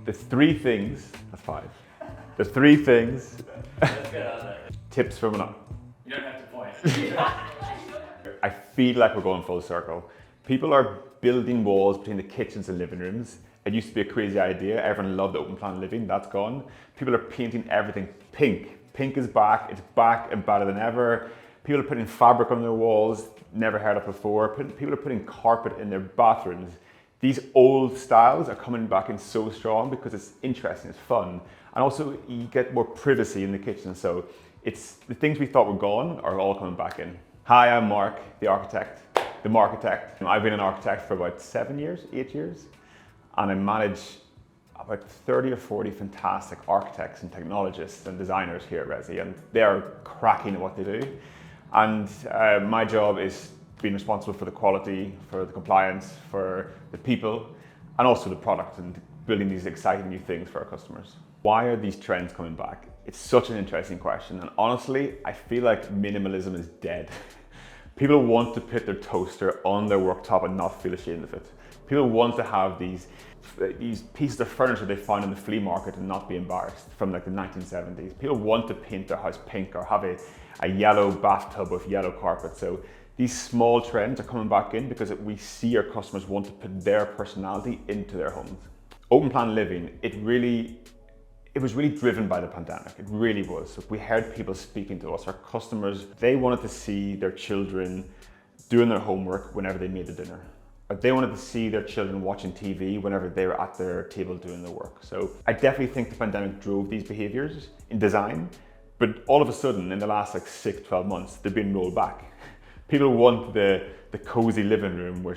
The three things, that's five. The three things, Let's get on there. tips from an. You don't have to point. I feel like we're going full circle. People are building walls between the kitchens and living rooms. It used to be a crazy idea. Everyone loved open plan living, that's gone. People are painting everything pink. Pink is back, it's back and better than ever. People are putting fabric on their walls, never heard of before. People are putting carpet in their bathrooms. These old styles are coming back in so strong because it's interesting, it's fun. And also you get more privacy in the kitchen. So it's the things we thought were gone are all coming back in. Hi, I'm Mark, the architect, the Markitect. I've been an architect for about 7 years, 8 years. And I manage about 30 or 40 fantastic architects and technologists and designers here at Resi, and they are cracking at what they do. And my job is being responsible for the quality, for the compliance, for the people, and also the product, and building these exciting new things for our customers. Why are these trends coming back? It's such an interesting question, and honestly, I feel like minimalism is dead. People want to put their toaster on their worktop and not feel ashamed of it. People want to have these pieces of furniture they find in the flea market and not be embarrassed from like the 1970s. People want to paint their house pink or have a yellow bathtub with yellow carpet. So these small trends are coming back in because we see our customers want to put their personality into their homes. Open plan living, it was really driven by the pandemic. It really was. We heard people speaking to us, our customers, they wanted to see their children doing their homework whenever they made the dinner. Or they wanted to see their children watching TV whenever they were at their table doing their work. So I definitely think the pandemic drove these behaviors in design, but all of a sudden in the last like 6-12 months, they've been rolled back. People want the cozy living room where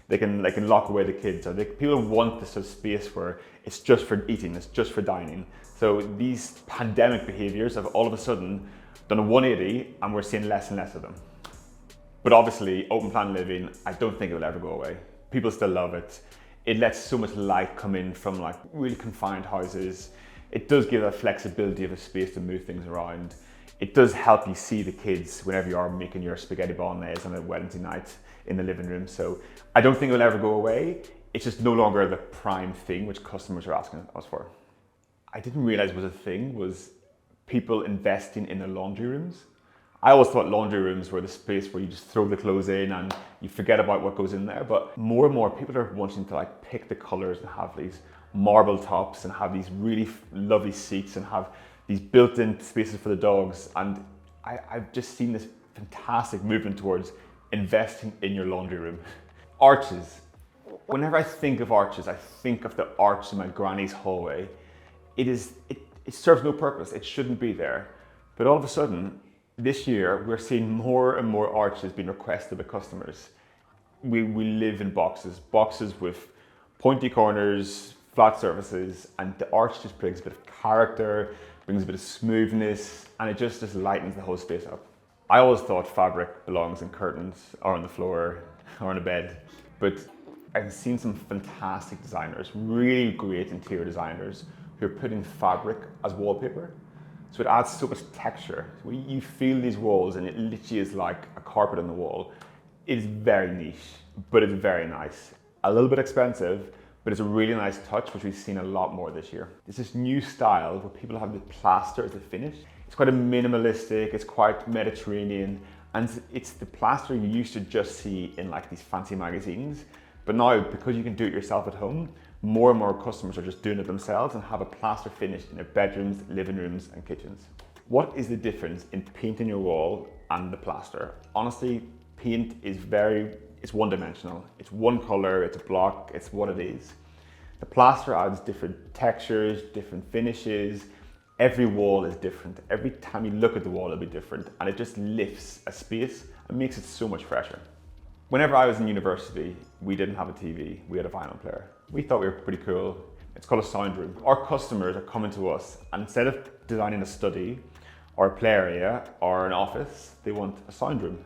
they can lock away the kids. Or people want this sort of space where it's just for eating, it's just for dining. So these pandemic behaviors have all of a sudden done a 180 and we're seeing less and less of them. But obviously, open plan living, I don't think it will ever go away. People still love it. It lets so much light come in from like really confined houses. It does give that flexibility of a space to move things around. It does help you see the kids whenever you are making your spaghetti bolognese on a Wednesday night in the living room. So I don't think it will ever go away. It's just no longer the prime thing which customers are asking us for. I didn't realize was a thing was people investing in their laundry rooms. I always thought laundry rooms were the space where you just throw the clothes in and you forget about what goes in there. But more and more people are wanting to like pick the colors and have these marble tops and have these really lovely seats and have these built-in spaces for the dogs. And I've just seen this fantastic movement towards investing in your laundry room. Arches. Whenever I think of arches, I think of the arch in my granny's hallway. It serves no purpose. It shouldn't be there. But all of a sudden, this year, we're seeing more and more arches being requested by customers. We live in boxes with pointy corners, flat surfaces, and the arch just brings a bit of character, brings a bit of smoothness, and it just lightens the whole space up. I always thought fabric belongs in curtains or on the floor or on a bed, but I've seen some fantastic designers, really great interior designers, who are putting fabric as wallpaper. So it adds so much texture. So you feel these walls and it literally is like a carpet on the wall. It is very niche, but it's very nice. A little bit expensive, but it's a really nice touch, which we've seen a lot more this year. It's this new style where people have the plaster as a finish. It's quite a minimalistic, it's quite Mediterranean, and it's the plaster you used to just see in like these fancy magazines. But now, because you can do it yourself at home, more and more customers are just doing it themselves and have a plaster finish in their bedrooms, living rooms, and kitchens. What is the difference in painting your wall and the plaster? Honestly, paint is it's one-dimensional. It's one color, it's a block, it's what it is. The plaster adds different textures, different finishes. Every wall is different. Every time you look at the wall, it'll be different, and it just lifts a space and makes it so much fresher. Whenever I was in university, we didn't have a TV, we had a vinyl player. We thought we were pretty cool. It's called a sound room. Our customers are coming to us, and instead of designing a study or a play area or an office, they want a sound room.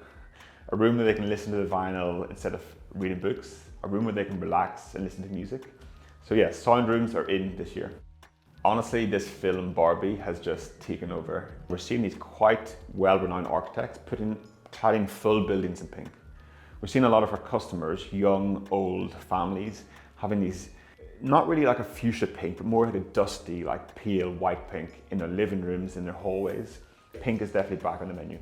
A room where they can listen to the vinyl instead of reading books, a room where they can relax and listen to music. So yeah, sound rooms are in this year. Honestly, this film Barbie has just taken over. We're seeing these quite well-renowned architects cladding full buildings in pink. We're seeing a lot of our customers, young, old families, having these not really like a fuchsia pink, but more like a dusty, like pale white pink in their living rooms, in their hallways. Pink is definitely back on the menu.